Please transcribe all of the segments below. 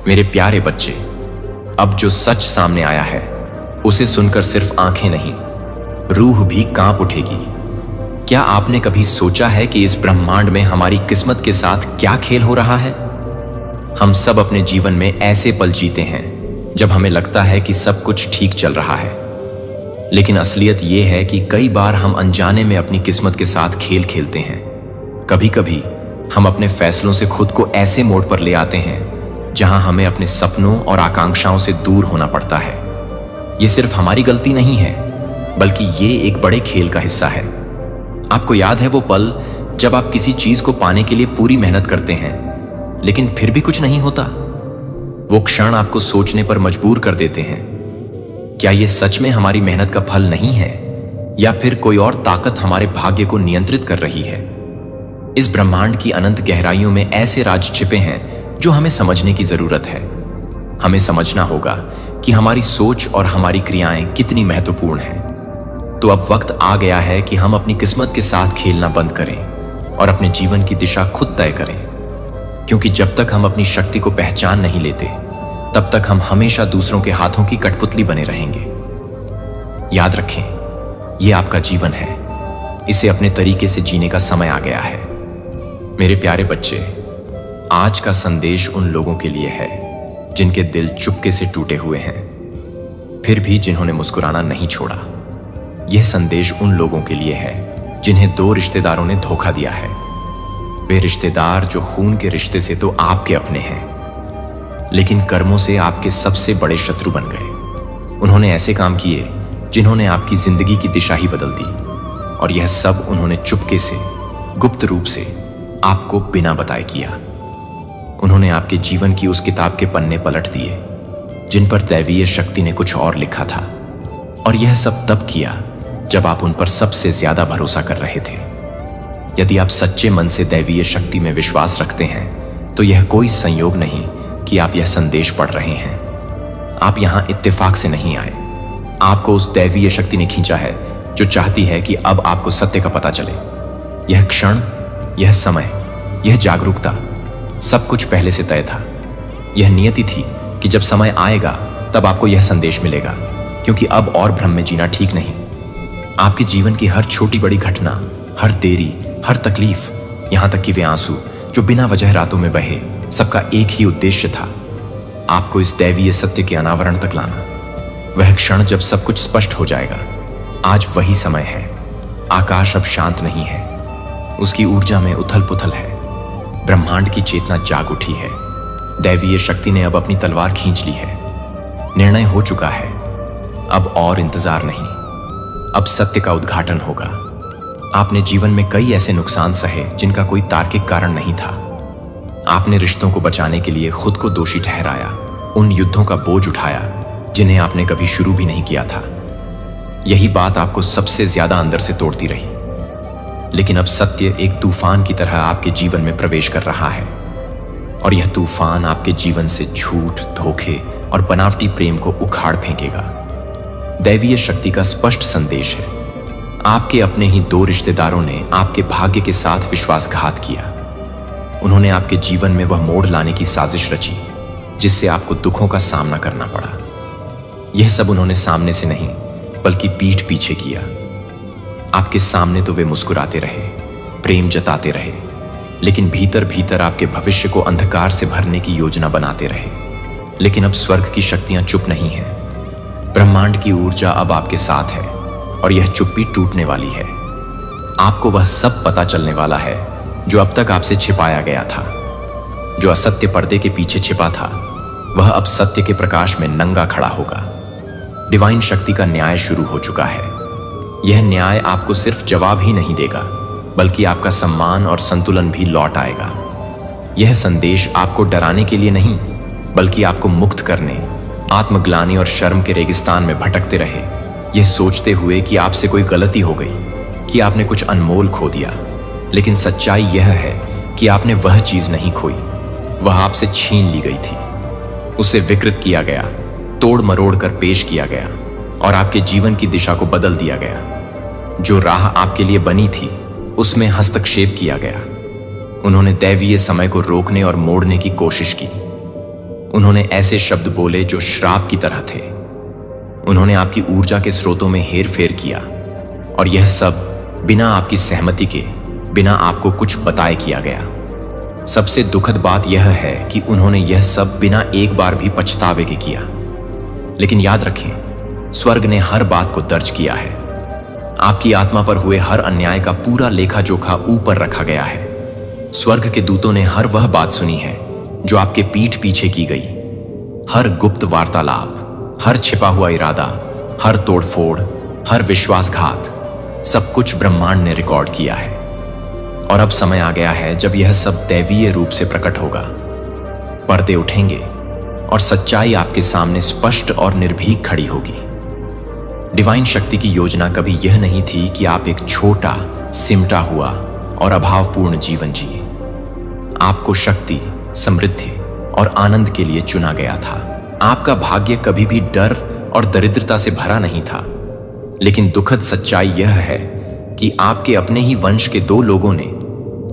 मेरे प्यारे बच्चे, अब जो सच सामने आया है उसे सुनकर सिर्फ आंखें नहीं, रूह भी कांप उठेगी। क्या आपने कभी सोचा है कि इस ब्रह्मांड में हमारी किस्मत के साथ क्या खेल हो रहा है? हम सब अपने जीवन में ऐसे पल जीते हैं जब हमें लगता है कि सब कुछ ठीक चल रहा है, लेकिन असलियत यह है कि कई बार हम अनजाने में अपनी किस्मत के साथ खेल खेलते हैं। कभी कभी हम अपने फैसलों से खुद को ऐसे मोड़ पर ले आते हैं जहां हमें अपने सपनों और आकांक्षाओं से दूर होना पड़ता है। ये सिर्फ हमारी गलती नहीं है, बल्कि ये एक बड़े खेल का हिस्सा है। आपको याद है वो पल जब आप किसी चीज को पाने के लिए पूरी मेहनत करते हैं लेकिन फिर भी कुछ नहीं होता? वो क्षण आपको सोचने पर मजबूर कर देते हैं, क्या ये सच में हमारी मेहनत का फल नहीं है, या फिर कोई और ताकत हमारे भाग्य को नियंत्रित कर रही है? इस ब्रह्मांड की अनंत गहराइयों में ऐसे राज छिपे हैं जो हमें समझने की जरूरत है। हमें समझना होगा कि हमारी सोच और हमारी क्रियाएं कितनी महत्वपूर्ण हैं। तो अब वक्त आ गया है कि हम अपनी किस्मत के साथ खेलना बंद करें और अपने जीवन की दिशा खुद तय करें, क्योंकि जब तक हम अपनी शक्ति को पहचान नहीं लेते तब तक हम हमेशा दूसरों के हाथों की कठपुतली बने रहेंगे। याद रखें, यह आपका जीवन है, इसे अपने तरीके से जीने का समय आ गया है। मेरे प्यारे बच्चे, आज का संदेश उन लोगों के लिए है जिनके दिल चुपके से टूटे हुए हैं, फिर भी जिन्होंने मुस्कुराना नहीं छोड़ा। यह संदेश उन लोगों के लिए है जिन्हें 2 रिश्तेदारों ने धोखा दिया है। वे रिश्तेदार जो खून के रिश्ते से तो आपके अपने हैं, लेकिन कर्मों से आपके सबसे बड़े शत्रु बन गए। उन्होंने ऐसे काम किए जिन्होंने आपकी जिंदगी की दिशा ही बदल दी, और यह सब उन्होंने चुपके से, गुप्त रूप से आपको बिना बताए किया। उन्होंने आपके जीवन की उस किताब के पन्ने पलट दिए जिन पर दैवीय शक्ति ने कुछ और लिखा था, और यह सब तब किया जब आप उन पर सबसे ज्यादा भरोसा कर रहे थे। यदि आप सच्चे मन से दैवीय शक्ति में विश्वास रखते हैं तो यह कोई संयोग नहीं कि आप यह संदेश पढ़ रहे हैं। आप यहां इत्तेफाक से नहीं आए। आपको उस दैवीय शक्ति ने खींचा है जो चाहती है कि अब आपको सत्य का पता चले। यह क्षण, यह समय, यह जागरूकता, सब कुछ पहले से तय था। यह नियति थी कि जब समय आएगा तब आपको यह संदेश मिलेगा, क्योंकि अब और भ्रम में जीना ठीक नहीं। आपके जीवन की हर छोटी बड़ी घटना, हर देरी, हर तकलीफ, यहां तक कि वे आंसू जो बिना वजह रातों में बहे, सबका एक ही उद्देश्य था, आपको इस दैवीय सत्य के अनावरण तक लाना। वह क्षण जब सब कुछ स्पष्ट हो जाएगा, आज वही समय है। आकाश अब शांत नहीं है, उसकी ऊर्जा में उथल पुथल है। ब्रह्मांड की चेतना जाग उठी है। दैवीय शक्ति ने अब अपनी तलवार खींच ली है। निर्णय हो चुका है, अब और इंतजार नहीं, अब सत्य का उद्घाटन होगा। आपने जीवन में कई ऐसे नुकसान सहे जिनका कोई तार्किक कारण नहीं था। आपने रिश्तों को बचाने के लिए खुद को दोषी ठहराया, उन युद्धों का बोझ उठाया जिन्हें आपने कभी शुरू भी नहीं किया था। यही बात आपको सबसे ज्यादा अंदर से तोड़ती रही। लेकिन अब सत्य एक तूफान की तरह आपके जीवन में प्रवेश कर रहा है, और यह तूफान आपके जीवन से झूठ, धोखे और बनावटी प्रेम को उखाड़ फेंकेगा। दैवीय शक्ति का स्पष्ट संदेश है, आपके अपने ही 2 रिश्तेदारों ने आपके भाग्य के साथ विश्वासघात किया। उन्होंने आपके जीवन में वह मोड़ लाने की साजिश रची जिससे आपको दुखों का सामना करना पड़ा। यह सब उन्होंने सामने से नहीं बल्कि पीठ पीछे किया। आपके सामने तो वे मुस्कुराते रहे, प्रेम जताते रहे, लेकिन भीतर भीतर आपके भविष्य को अंधकार से भरने की योजना बनाते रहे। लेकिन अब स्वर्ग की शक्तियां चुप नहीं हैं। ब्रह्मांड की ऊर्जा अब आपके साथ है, और यह चुप्पी टूटने वाली है। आपको वह सब पता चलने वाला है जो अब तक आपसे छिपाया गया था। जो असत्य पर्दे के पीछे छिपा था, वह अब सत्य के प्रकाश में नंगा खड़ा होगा। डिवाइन शक्ति का न्याय शुरू हो चुका है। यह न्याय आपको सिर्फ जवाब ही नहीं देगा, बल्कि आपका सम्मान और संतुलन भी लौट आएगा। यह संदेश आपको डराने के लिए नहीं, बल्कि आपको मुक्त करने, आत्मग्लानि और शर्म के रेगिस्तान में भटकते रहे, यह सोचते हुए कि आपसे कोई गलती हो गई, कि आपने कुछ अनमोल खो दिया। लेकिन सच्चाई यह है कि आपने वह चीज नहीं खोई, वह आपसे छीन ली गई थी। उसे विकृत किया गया, तोड़ मरोड़ कर पेश किया गया, और आपके जीवन की दिशा को बदल दिया गया। जो राह आपके लिए बनी थी, उसमें हस्तक्षेप किया गया। उन्होंने दैवीय समय को रोकने और मोड़ने की कोशिश की। उन्होंने ऐसे शब्द बोले जो श्राप की तरह थे। उन्होंने आपकी ऊर्जा के स्रोतों में हेर फेर किया, और यह सब बिना आपकी सहमति के, बिना आपको कुछ बताए किया गया। सबसे दुखद बात यह है कि उन्होंने यह सब बिना एक बार भी पछतावे के किया। लेकिन याद रखें, स्वर्ग ने हर बात को दर्ज किया है। आपकी आत्मा पर हुए हर अन्याय का पूरा लेखा जोखा ऊपर रखा गया है। स्वर्ग के दूतों ने हर वह बात सुनी है जो आपके पीठ पीछे की गई। हर गुप्त वार्तालाप, हर छिपा हुआ इरादा, हर तोड़फोड़, हर विश्वासघात, सब कुछ ब्रह्मांड ने रिकॉर्ड किया है। और अब समय आ गया है जब यह सब दैवीय रूप से प्रकट होगा। पर्दे उठेंगे और सच्चाई आपके सामने स्पष्ट और निर्भीक खड़ी होगी। डिवाइन शक्ति की योजना कभी यह नहीं थी कि आप एक छोटा, सिमटा हुआ और अभावपूर्ण जीवन जिए। आपको शक्ति, समृद्धि और आनंद के लिए चुना गया था। आपका भाग्य कभी भी डर और दरिद्रता से भरा नहीं था। लेकिन दुखद सच्चाई यह है कि आपके अपने ही वंश के 2 लोगों ने,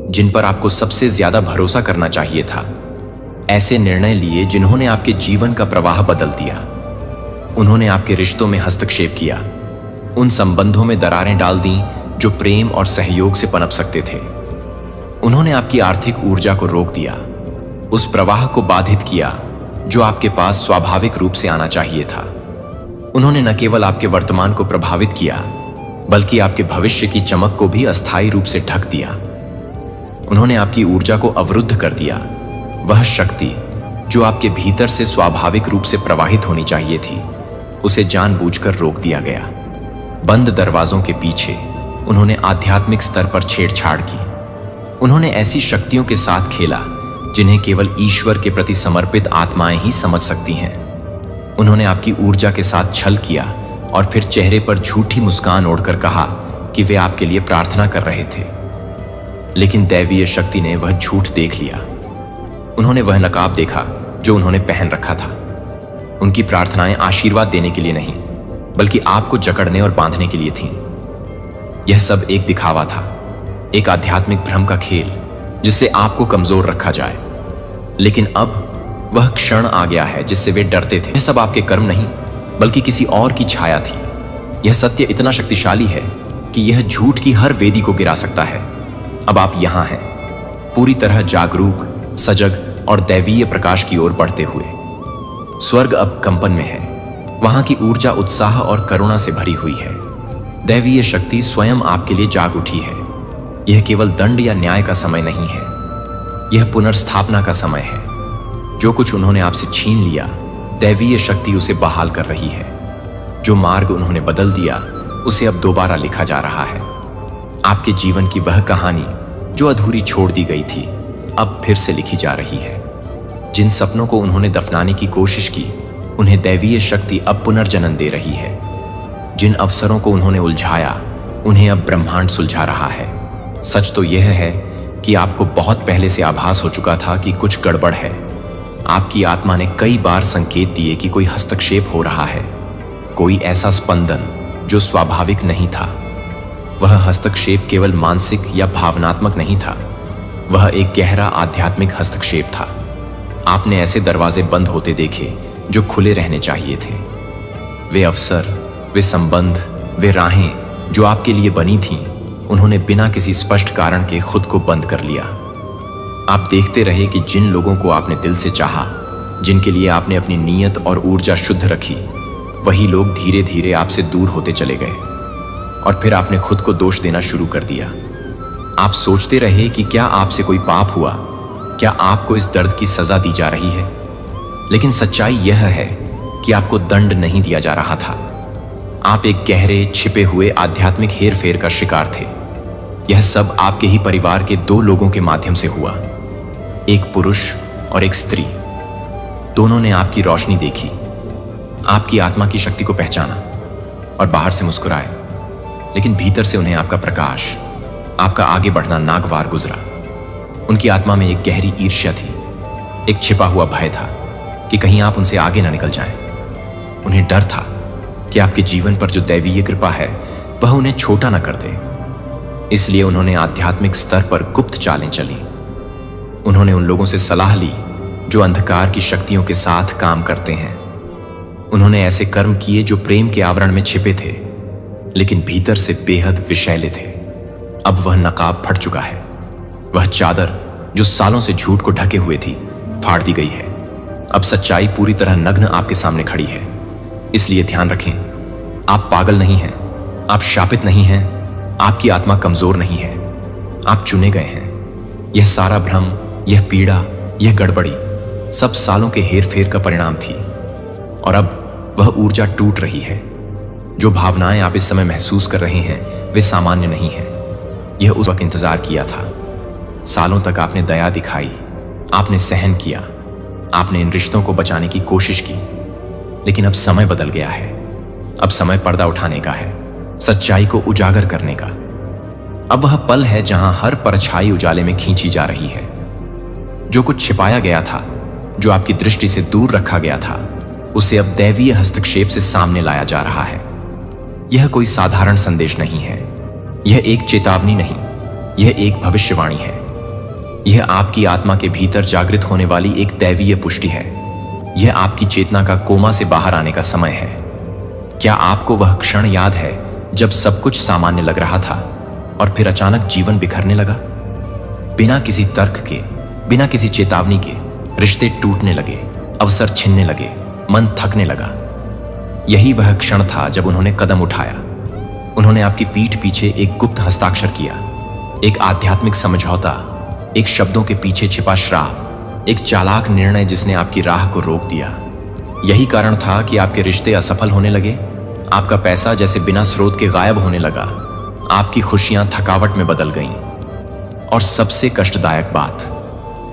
जिन पर आपको सबसे ज्यादा भरोसा करना चाहिए था, ऐसे निर्णय लिए जिन्होंने आपके जीवन का प्रवाह बदल दिया। उन्होंने आपके रिश्तों में हस्तक्षेप किया, उन संबंधों में दरारें डाल दी जो प्रेम और सहयोग से पनप सकते थे। उन्होंने आपकी आर्थिक ऊर्जा को रोक दिया, उस प्रवाह को बाधित किया जो आपके पास स्वाभाविक रूप से आना चाहिए था। उन्होंने न केवल आपके वर्तमान को प्रभावित किया, बल्कि आपके भविष्य की चमक को भी अस्थायी रूप से ढक दिया। उन्होंने आपकी ऊर्जा को अवरुद्ध कर दिया। वह शक्ति जो आपके भीतर से स्वाभाविक रूप से प्रवाहित होनी चाहिए थी, उसे जानबूझकर रोक दिया गया। बंद दरवाजों के पीछे उन्होंने आध्यात्मिक स्तर पर छेड़छाड़ की। उन्होंने ऐसी शक्तियों के साथ खेला जिन्हें केवल ईश्वर के प्रति समर्पित आत्माएं ही समझ सकती हैं। उन्होंने आपकी ऊर्जा के साथ छल किया और फिर चेहरे पर झूठी मुस्कान ओढ़कर कहा कि वे आपके लिए प्रार्थना कर रहे थे। लेकिन दैवीय शक्ति ने वह झूठ देख लिया। उन्होंने वह नकाब देखा जो उन्होंने पहन रखा था। उनकी प्रार्थनाएं आशीर्वाद देने के लिए नहीं, बल्कि आपको जकड़ने और बांधने के लिए थीं। यह सब एक दिखावा था, एक आध्यात्मिक भ्रम का खेल जिससे आपको कमजोर रखा जाए। लेकिन अब वह क्षण आ गया है जिससे वे डरते थे। यह सब आपके कर्म नहीं, बल्कि किसी और की छाया थी। यह सत्य इतना शक्तिशाली है कि यह झूठ की हर वेदी को गिरा सकता है। अब आप यहां हैं, पूरी तरह जागरूक, सजग और दैवीय प्रकाश की ओर बढ़ते हुए। स्वर्ग अब कंपन में है। वहां की ऊर्जा उत्साह और करुणा से भरी हुई है। दैवीय शक्ति स्वयं आपके लिए जाग उठी है। यह केवल दंड या न्याय का समय नहीं है, यह पुनर्स्थापना का समय है। जो कुछ उन्होंने आपसे छीन लिया, दैवीय शक्ति उसे बहाल कर रही है। जो मार्ग उन्होंने बदल दिया, उसे अब दोबारा लिखा जा रहा है। आपके जीवन की वह कहानी जो अधूरी छोड़ दी गई थी, अब फिर से लिखी जा रही है। जिन सपनों को उन्होंने दफनाने की कोशिश की, उन्हें दैवीय शक्ति अब पुनर्जन्म दे रही है। जिन अवसरों को उन्होंने उलझाया, उन्हें अब ब्रह्मांड सुलझा रहा है। सच तो यह है कि आपको बहुत पहले से आभास हो चुका था कि कुछ गड़बड़ है। आपकी आत्मा ने कई बार संकेत दिए कि कोई हस्तक्षेप हो रहा है, कोई ऐसा स्पंदन जो स्वाभाविक नहीं था। वह हस्तक्षेप केवल मानसिक या भावनात्मक नहीं था, वह एक गहरा आध्यात्मिक हस्तक्षेप था। आपने ऐसे दरवाजे बंद होते देखे जो खुले रहने चाहिए थे। वे अवसर, वे संबंध, वे राहें जो आपके लिए बनी थीं, उन्होंने बिना किसी स्पष्ट कारण के खुद को बंद कर लिया। आप देखते रहे कि जिन लोगों को आपने दिल से चाहा, जिनके लिए आपने अपनी नीयत और ऊर्जा शुद्ध रखी, वही लोग धीरे धीरे आपसे दूर होते चले गए। और फिर आपने खुद को दोष देना शुरू कर दिया। आप सोचते रहे कि क्या आपसे कोई पाप हुआ, क्या आपको इस दर्द की सजा दी जा रही है। लेकिन सच्चाई यह है कि आपको दंड नहीं दिया जा रहा था। आप एक गहरे, छिपे हुए आध्यात्मिक हेरफेर का शिकार थे। यह सब आपके ही परिवार के 2 लोगों के माध्यम से हुआ, एक पुरुष और एक स्त्री। दोनों ने आपकी रोशनी देखी, आपकी आत्मा की शक्ति को पहचाना और बाहर से मुस्कुराए। लेकिन भीतर से उन्हें आपका प्रकाश, आपका आगे बढ़ना नागवार गुजरा। उनकी आत्मा में एक गहरी ईर्ष्या थी, एक छिपा हुआ भय था कि कहीं आप उनसे आगे ना निकल जाएं। उन्हें डर था कि आपके जीवन पर जो दैवीय कृपा है, वह उन्हें छोटा न कर दे। इसलिए उन्होंने आध्यात्मिक स्तर पर गुप्त चालें चली। उन्होंने उन लोगों से सलाह ली जो अंधकार की शक्तियों के साथ काम करते हैं। उन्होंने ऐसे कर्म किए जो प्रेम के आवरण में छिपे थे, लेकिन भीतर से बेहद विषैले थे। अब वह नकाब फट चुका है। वह चादर जो सालों से झूठ को ढके हुए थी, फाड़ दी गई है। अब सच्चाई पूरी तरह नग्न आपके सामने खड़ी है। इसलिए ध्यान रखें, आप पागल नहीं हैं, आप शापित नहीं हैं, आपकी आत्मा कमजोर नहीं है, आप चुने गए हैं। यह सारा भ्रम, यह पीड़ा, यह गड़बड़ी सब सालों के हेर फेर का परिणाम थी। और अब वह ऊर्जा टूट रही है। जो भावनाएं आप इस समय महसूस कर रहे हैं वे सामान्य नहीं हैं। यह उस वक्त इंतजार किया था। सालों तक आपने दया दिखाई, आपने सहन किया, आपने इन रिश्तों को बचाने की कोशिश की। लेकिन अब समय बदल गया है। अब समय पर्दा उठाने का है, सच्चाई को उजागर करने का। अब वह पल है जहां हर परछाई उजाले में खींची जा रही है। जो कुछ छिपाया गया था, जो आपकी दृष्टि से दूर रखा गया था, उसे अब दैवीय हस्तक्षेप से सामने लाया जा रहा है। यह कोई साधारण संदेश नहीं है, यह एक चेतावनी नहीं, यह एक भविष्यवाणी है। यह आपकी आत्मा के भीतर जागृत होने वाली एक दैवीय पुष्टि है। यह आपकी चेतना का कोमा से बाहर आने का समय है। क्या आपको वह क्षण याद है जब सब कुछ सामान्य लग रहा था और फिर अचानक जीवन बिखरने लगा? बिना किसी तर्क के, बिना किसी चेतावनी के रिश्ते टूटने लगे, अवसर छिनने लगे, मन थकने लगा। यही वह क्षण था जब उन्होंने कदम उठाया। उन्होंने आपकी पीठ पीछे एक गुप्त हस्ताक्षर किया, एक आध्यात्मिक समझौता, एक शब्दों के पीछे छिपा श्राप, एक चालाक निर्णय जिसने आपकी राह को रोक दिया। यही कारण था कि आपके रिश्ते असफल होने लगे, आपका पैसा जैसे बिना स्रोत के गायब होने लगा, आपकी खुशियां थकावट में बदल गईं। और सबसे कष्टदायक बात,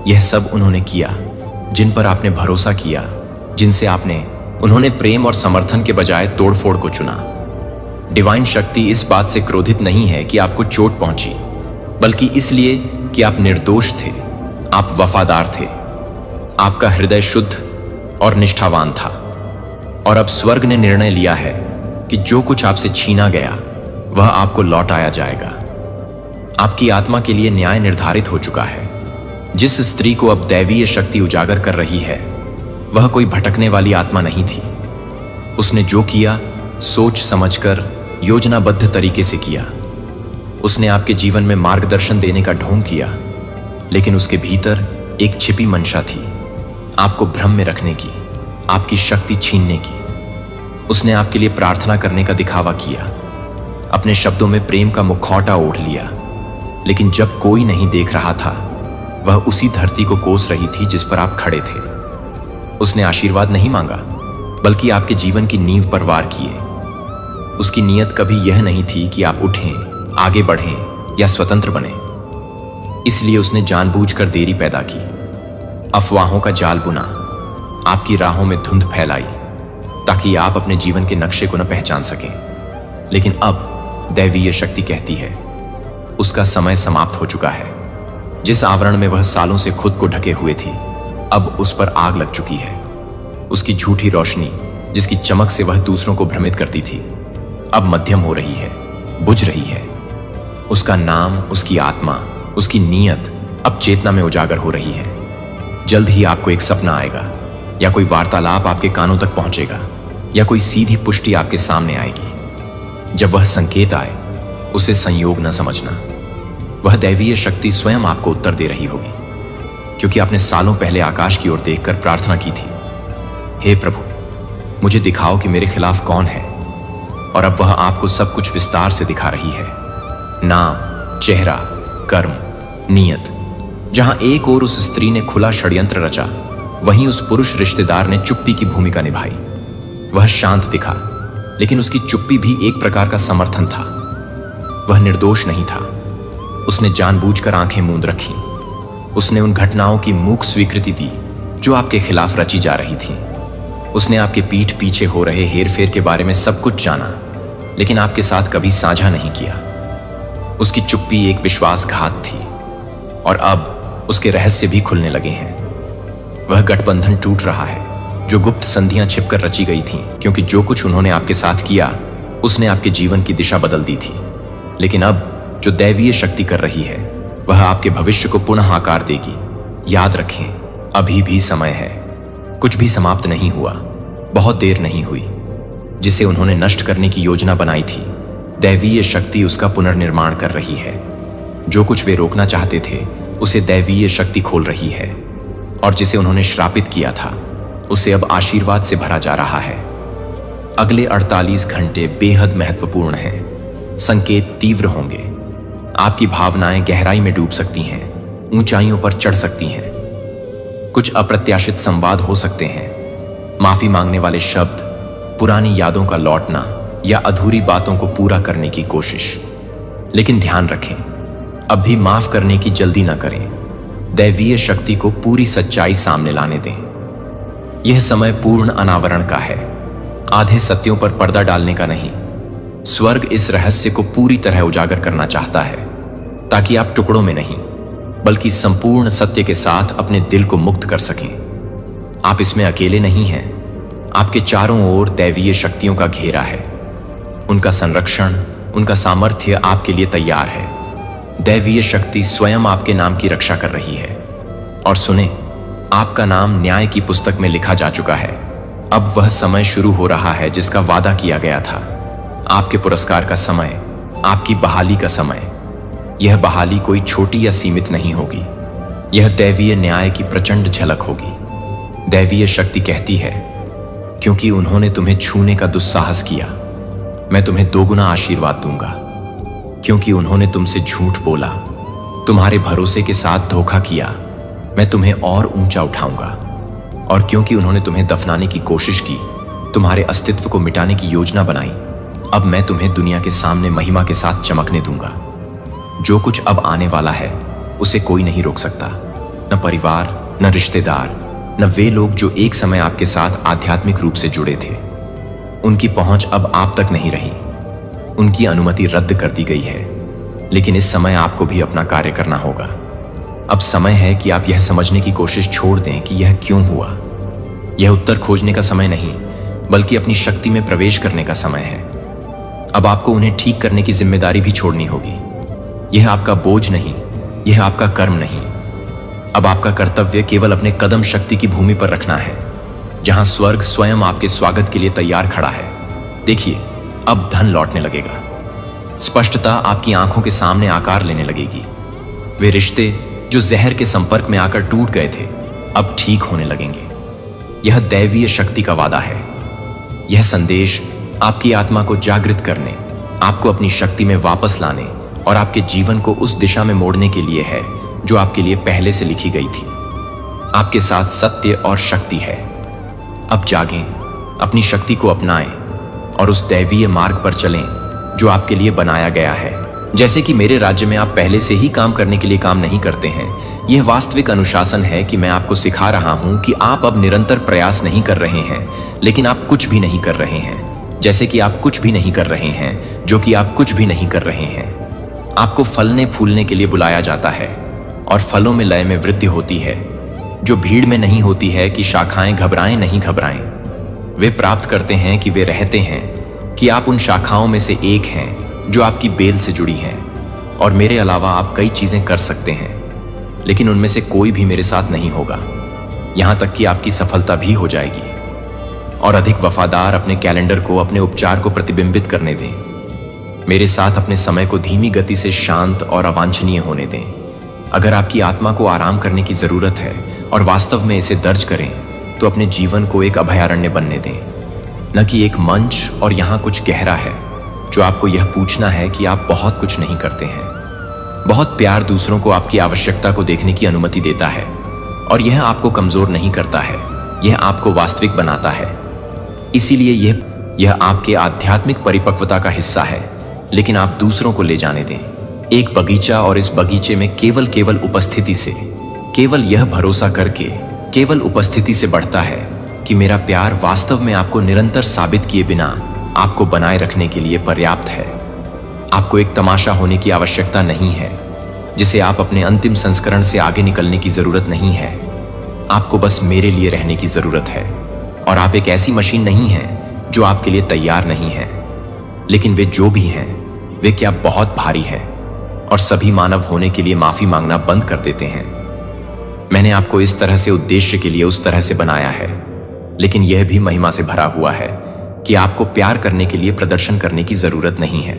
यह सब उन्होंने किया जिन पर आपने भरोसा किया, जिनसे उन्होंने प्रेम और समर्थन के बजाय तोड़फोड़ को चुना। डिवाइन शक्ति इस बात से क्रोधित नहीं है कि आपको चोट पहुंची, बल्कि इसलिए कि आप निर्दोष थे, आप वफादार थे, आपका हृदय शुद्ध और निष्ठावान था। और अब स्वर्ग ने निर्णय लिया है कि जो कुछ आपसे छीना गया वह आपको लौटाया जाएगा। आपकी आत्मा के लिए न्याय निर्धारित हो चुका है। जिस स्त्री को अब दैवीय शक्ति उजागर कर रही है, वह कोई भटकने वाली आत्मा नहीं थी। उसने जो किया सोच समझकर, योजनाबद्ध तरीके से किया। उसने आपके जीवन में मार्गदर्शन देने का ढोंग किया, लेकिन उसके भीतर एक छिपी मंशा थी, आपको भ्रम में रखने की, आपकी शक्ति छीनने की। उसने आपके लिए प्रार्थना करने का दिखावा किया, अपने शब्दों में प्रेम का मुखौटा ओढ़ लिया। लेकिन जब कोई नहीं देख रहा था, वह उसी धरती को कोस रही थी जिस पर आप खड़े थे। उसने आशीर्वाद नहीं मांगा, बल्कि आपके जीवन की नींव पर वार किए। उसकी नीयत कभी यह नहीं थी कि आप उठें, आगे बढ़ें या स्वतंत्र बने। इसलिए उसने जानबूझकर देरी पैदा की, अफवाहों का जाल बुना, आपकी राहों में धुंध फैलाई, ताकि आप अपने जीवन के नक्शे को न पहचान सकें। लेकिन अब दैवीय शक्ति कहती है, उसका समय समाप्त हो चुका है। जिस आवरण में वह सालों से खुद को ढके हुए थी, अब उस पर आग लग चुकी है। उसकी झूठी रोशनी, जिसकी चमक से वह दूसरों को भ्रमित करती थी, अब मध्यम हो रही है, बुझ रही है। उसका नाम, उसकी आत्मा, उसकी नीयत अब चेतना में उजागर हो रही है। जल्द ही आपको एक सपना आएगा, या कोई वार्तालाप आपके कानों तक पहुंचेगा, या कोई सीधी पुष्टि आपके सामने आएगी। जब वह संकेत आए, उसे संयोग न समझना। वह दैवीय शक्ति स्वयं आपको उत्तर दे रही होगी, क्योंकि आपने सालों पहले आकाश की ओर देखकर प्रार्थना की थी, हे प्रभु, मुझे दिखाओ कि मेरे खिलाफ कौन है। और अब वह आपको सब कुछ विस्तार से दिखा रही है। नाम, चेहरा, कर्म, नीयत। जहां एक ओर उस स्त्री ने खुला षड्यंत्र रचा, वहीं उस पुरुष रिश्तेदार ने चुप्पी की भूमिका निभाई। वह शांत दिखा, लेकिन उसकी चुप्पी भी एक प्रकार का समर्थन था। वह निर्दोष नहीं था। उसने जानबूझकर आंखें मूंद रखी। उसने उन घटनाओं की मूक स्वीकृति दी जो आपके खिलाफ रची जा रही थी। उसने आपके पीठ पीछे हो रहे हेरफेर के बारे में सब कुछ जाना, लेकिन आपके साथ कभी साझा नहीं किया। उसकी चुप्पी एक विश्वासघात थी, और अब उसके रहस्य भी खुलने लगे हैं। वह गठबंधन टूट रहा है जो गुप्त संधियां छिपकर रची गई थीं, क्योंकि जो कुछ उन्होंने आपके साथ किया उसने आपके जीवन की दिशा बदल दी थी। लेकिन अब जो दैवीय शक्ति कर रही है, वह आपके भविष्य को पुनः आकार देगी। याद रखें, अभी भी समय है। कुछ भी समाप्त नहीं हुआ, बहुत देर नहीं हुई। जिसे उन्होंने नष्ट करने की योजना बनाई थी, दैवीय शक्ति उसका पुनर्निर्माण कर रही है। जो कुछ वे रोकना चाहते थे, उसे दैवीय शक्ति खोल रही है। और जिसे उन्होंने श्रापित किया था, उसे अब आशीर्वाद से भरा जा रहा है। अगले 48 घंटे बेहद महत्वपूर्ण हैं। संकेत तीव्र होंगे। आपकी भावनाएं गहराई में डूब सकती हैं, ऊंचाइयों पर चढ़ सकती हैं। कुछ अप्रत्याशित संवाद हो सकते हैं, माफी मांगने वाले शब्द, पुरानी यादों का लौटना या अधूरी बातों को पूरा करने की कोशिश। लेकिन ध्यान रखें, अब भी माफ करने की जल्दी न करें। दैवीय शक्ति को पूरी सच्चाई सामने लाने दें। यह समय पूर्ण अनावरण का है, आधे सत्यों पर पर्दा डालने का नहीं। स्वर्ग इस रहस्य को पूरी तरह उजागर करना चाहता है, ताकि आप टुकड़ों में नहीं बल्कि संपूर्ण सत्य के साथ अपने दिल को मुक्त कर सकें। आप इसमें अकेले नहीं हैं। आपके चारों ओर दैवीय शक्तियों का घेरा है। उनका संरक्षण, उनका सामर्थ्य आपके लिए तैयार है। दैवीय शक्ति स्वयं आपके नाम की रक्षा कर रही है। और सुने, आपका नाम न्याय की पुस्तक में लिखा जा चुका है। अब वह समय शुरू हो रहा है जिसका वादा किया गया था। आपके पुरस्कार का समय, आपकी बहाली का समय। यह बहाली कोई छोटी या सीमित नहीं होगी। यह दैवीय न्याय की प्रचंड झलक होगी। दैवीय शक्ति कहती है, क्योंकि उन्होंने तुम्हें छूने का दुस्साहस किया, मैं तुम्हें दोगुना आशीर्वाद दूंगा। क्योंकि उन्होंने तुमसे झूठ बोला, तुम्हारे भरोसे के साथ धोखा किया, मैं तुम्हें और ऊंचा उठाऊंगा। और क्योंकि उन्होंने तुम्हें दफनाने की कोशिश की, तुम्हारे अस्तित्व को मिटाने की योजना बनाई, अब मैं तुम्हें दुनिया के सामने महिमा के साथ चमकने दूंगा। जो कुछ अब आने वाला है, उसे कोई नहीं रोक सकता। न परिवार, न रिश्तेदार, न वे लोग जो एक समय आपके साथ आध्यात्मिक रूप से जुड़े थे। उनकी पहुंच अब आप तक नहीं रही। उनकी अनुमति रद्द कर दी गई है। लेकिन इस समय आपको भी अपना कार्य करना होगा। अब समय है कि आप यह समझने की कोशिश छोड़ दें कि यह क्यों हुआ। यह उत्तर खोजने का समय नहीं, बल्कि अपनी शक्ति में प्रवेश करने का समय है। अब आपको उन्हें ठीक करने की जिम्मेदारी भी छोड़नी होगी। यह आपका बोझ नहीं, यह आपका कर्म नहीं। अब आपका कर्तव्य केवल अपने कदम शक्ति की भूमि पर रखना है, जहां स्वर्ग स्वयं आपके स्वागत के लिए तैयार खड़ा है। देखिए, अब धन लौटने लगेगा। स्पष्टता आपकी आंखों के सामने आकार लेने लगेगी। वे रिश्ते जो जहर के संपर्क में आकर टूट गए थे, अब ठीक होने लगेंगे। यह दैवीय शक्ति का वादा है। यह संदेश आपकी आत्मा को जागृत करने, आपको अपनी शक्ति में वापस लाने और आपके जीवन को उस दिशा में मोड़ने के लिए है जो आपके लिए पहले से लिखी गई थी। आपके साथ सत्य और शक्ति है। अब जागें, अपनी शक्ति को अपनाएं और उस दैवीय मार्ग पर चलें जो आपके लिए बनाया गया है। जैसे कि मेरे राज्य में आप पहले से ही काम करने के लिए काम नहीं करते हैं, यह वास्तविक अनुशासन है कि मैं आपको सिखा रहा हूं कि आप अब निरंतर प्रयास नहीं कर रहे हैं, लेकिन आप कुछ भी नहीं कर रहे हैं। जैसे कि आप कुछ भी नहीं कर रहे हैं, जो कि आप कुछ भी नहीं कर रहे हैं। आपको फलने फूलने के लिए बुलाया जाता है और फलों में लय में वृद्धि होती है, जो भीड़ में नहीं होती है कि शाखाएं घबराएं नहीं घबराएं। वे प्राप्त करते हैं कि वे रहते हैं, कि आप उन शाखाओं में से एक हैं जो आपकी बेल से जुड़ी हैं। और मेरे अलावा आप कई चीजें कर सकते हैं, लेकिन उनमें से कोई भी मेरे साथ नहीं होगा। यहां तक कि आपकी सफलता भी हो जाएगी। और अधिक वफादार अपने कैलेंडर को, अपने उपचार को प्रतिबिंबित करने दें। मेरे साथ अपने समय को धीमी गति से शांत और अवांछनीय होने दें। अगर आपकी आत्मा को आराम करने की जरूरत है और वास्तव में इसे दर्ज करें, तो अपने जीवन को एक अभयारण्य बनने दें, न कि एक मंच। और यहाँ कुछ गहरा है जो आपको यह पूछना है कि आप बहुत कुछ नहीं करते हैं। बहुत प्यार दूसरों को आपकी आवश्यकता को देखने की अनुमति देता है, और यह आपको कमजोर नहीं करता है, यह आपको वास्तविक बनाता है। इसीलिए यह आपके आध्यात्मिक परिपक्वता का हिस्सा है। लेकिन आप दूसरों को ले जाने दें। एक बगीचा, और इस बगीचे में केवल उपस्थिति से, केवल यह भरोसा करके, केवल उपस्थिति से बढ़ता है कि मेरा प्यार वास्तव में आपको निरंतर साबित किए बिना आपको बनाए रखने के लिए पर्याप्त है। आपको एक तमाशा होने की आवश्यकता नहीं है, जिसे आप अपने अंतिम संस्करण से आगे निकलने की जरूरत नहीं है। आपको बस मेरे लिए रहने की जरूरत है। और आप एक ऐसी मशीन नहीं हैं जो आपके लिए तैयार नहीं है। लेकिन वे जो भी हैं, वे क्या बहुत भारी है, और सभी मानव होने के लिए माफी मांगना बंद कर देते हैं। मैंने आपको इस तरह से उद्देश्य के लिए उस तरह से बनाया है, लेकिन यह भी महिमा से भरा हुआ है कि आपको प्यार करने के लिए प्रदर्शन करने की जरूरत नहीं है।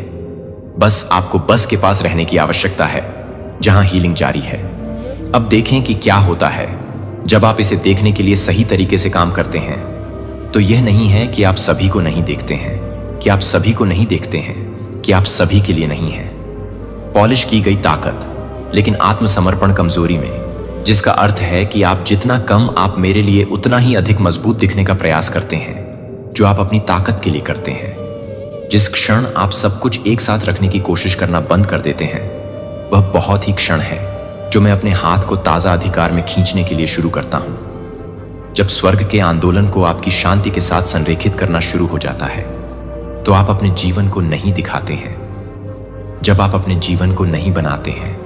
बस आपको बस के पास रहने की आवश्यकता है जहां हीलिंग जारी है। अब देखें कि क्या होता है जब आप इसे देखने के लिए सही तरीके से काम करते हैं। तो यह नहीं है कि आप सभी को नहीं देखते हैं, कि आप सभी को नहीं देखते हैं, कि आप सभी के लिए नहीं है। पॉलिश की गई ताकत लेकिन आत्मसमर्पण कमजोरी में, जिसका अर्थ है कि आप जितना कम आप मेरे लिए उतना ही अधिक मजबूत दिखने का प्रयास करते हैं जो आप अपनी ताकत के लिए करते हैं। जिस क्षण आप सब कुछ एक साथ रखने की कोशिश करना बंद कर देते हैं, वह बहुत ही क्षण है जो मैं अपने हाथ को ताजा अधिकार में खींचने के लिए शुरू करता हूं। जब स्वर्ग के आंदोलन को आपकी शांति के साथ संरेखित करना शुरू हो जाता है, तो आप अपने जीवन को नहीं दिखाते हैं। जब आप अपने जीवन को नहीं बनाते हैं,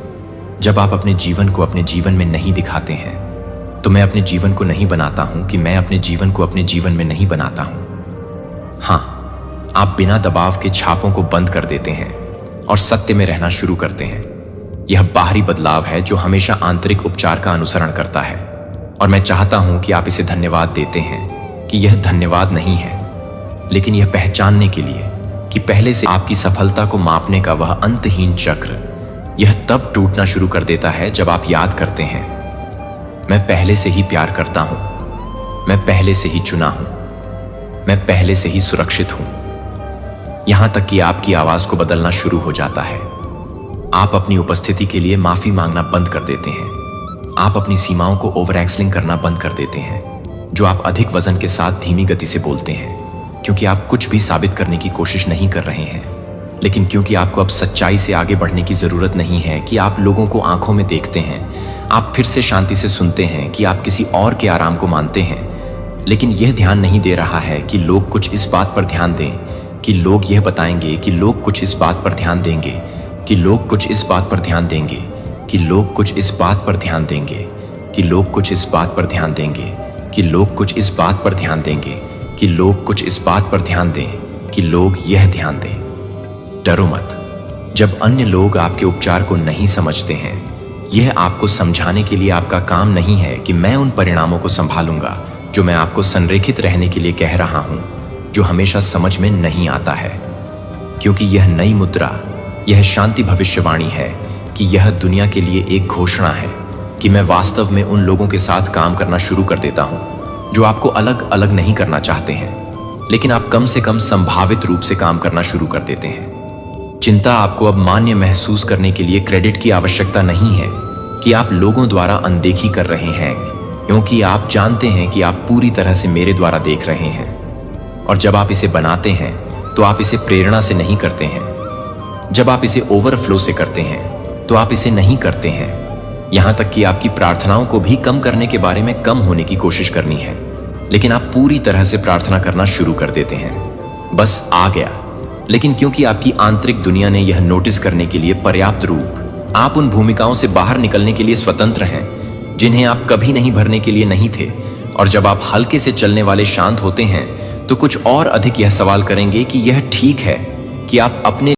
जब आप अपने जीवन को अपने जीवन में नहीं दिखाते हैं, तो मैं अपने जीवन को नहीं बनाता हूं कि मैं अपने जीवन को अपने जीवन में नहीं बनाता हूं। हां, आप बिना दबाव के छापों को बंद कर देते हैं और सत्य में रहना शुरू करते हैं। यह बाहरी बदलाव है जो हमेशा आंतरिक उपचार का अनुसरण करता है, और मैं चाहता हूं कि आप इसे धन्यवाद देते हैं कि यह धन्यवाद नहीं है, लेकिन यह पहचानने के लिए कि पहले से आपकी सफलता को मापने का वह अंतहीन चक्र, यह तब टूटना शुरू कर देता है जब आप याद करते हैं, मैं पहले से ही प्यार करता हूं, मैं पहले से ही चुना हूं, मैं पहले से ही सुरक्षित हूं। यहां तक कि आपकी आवाज को बदलना शुरू हो जाता है। आप अपनी उपस्थिति के लिए माफी मांगना बंद कर देते हैं। आप अपनी सीमाओं को ओवर एक्सलिंग करना बंद कर देते हैं, जो आप अधिक वजन के साथ धीमी गति से बोलते हैं, क्योंकि आप कुछ भी साबित करने की कोशिश नहीं कर रहे हैं, लेकिन क्योंकि आपको अब सच्चाई से आगे बढ़ने की जरूरत नहीं है कि आप लोगों को आंखों में देखते हैं। आप फिर से शांति से सुनते हैं कि आप किसी और के आराम को मानते हैं, लेकिन यह ध्यान नहीं दे रहा है कि लोग कुछ इस बात पर ध्यान दें, कि लोग यह बताएंगे, कि लोग कुछ इस बात पर ध्यान देंगे, कि लोग कुछ इस बात पर ध्यान देंगे, कि लोग कुछ इस बात पर ध्यान देंगे, कि लोग कुछ इस बात पर ध्यान देंगे, कि लोग कुछ इस बात पर ध्यान देंगे, कि लोग कुछ इस बात पर ध्यान दें, कि लोग यह ध्यान दें। डरो मत। जब अन्य लोग आपके उपचार को नहीं समझते हैं, यह आपको समझाने के लिए आपका काम नहीं है कि मैं उन परिणामों को संभालूंगा जो मैं आपको संरेखित रहने के लिए कह रहा हूं, जो हमेशा समझ में नहीं आता है। क्योंकि यह नई मुद्रा, यह शांति भविष्यवाणी है कि यह दुनिया के लिए एक घोषणा है कि मैं वास्तव में उन लोगों के साथ काम करना शुरू कर देता हूं जो आपको अलग अलग नहीं करना चाहते हैं, लेकिन आप कम से कम संभावित रूप से काम करना शुरू कर देते हैं। चिंता आपको अब मान्य महसूस करने के लिए क्रेडिट की आवश्यकता नहीं है कि आप लोगों द्वारा अनदेखी कर रहे हैं, क्योंकि आप जानते हैं कि आप पूरी तरह से मेरे द्वारा देख रहे हैं। और जब आप इसे बनाते हैं तो आप इसे प्रेरणा से नहीं करते हैं। जब आप इसे ओवरफ्लो से करते हैं तो आप इसे नहीं करते हैं। यहां तक कि आपकी प्रार्थनाओं को भी कम करने के बारे में कम होने की कोशिश करनी है, लेकिन आप पूरी तरह से प्रार्थना करना शुरू कर देते हैं। बस आ गया। लेकिन क्योंकि आपकी आंतरिक दुनिया ने यह नोटिस करने के लिए पर्याप्त रूप, आप उन भूमिकाओं से बाहर निकलने के लिए स्वतंत्र हैं जिन्हें आप कभी नहीं भरने के लिए नहीं थे। और जब आप हल्के से चलने वाले शांत होते हैं तो कुछ और अधिक यह सवाल करेंगे कि यह ठीक है कि आप अपने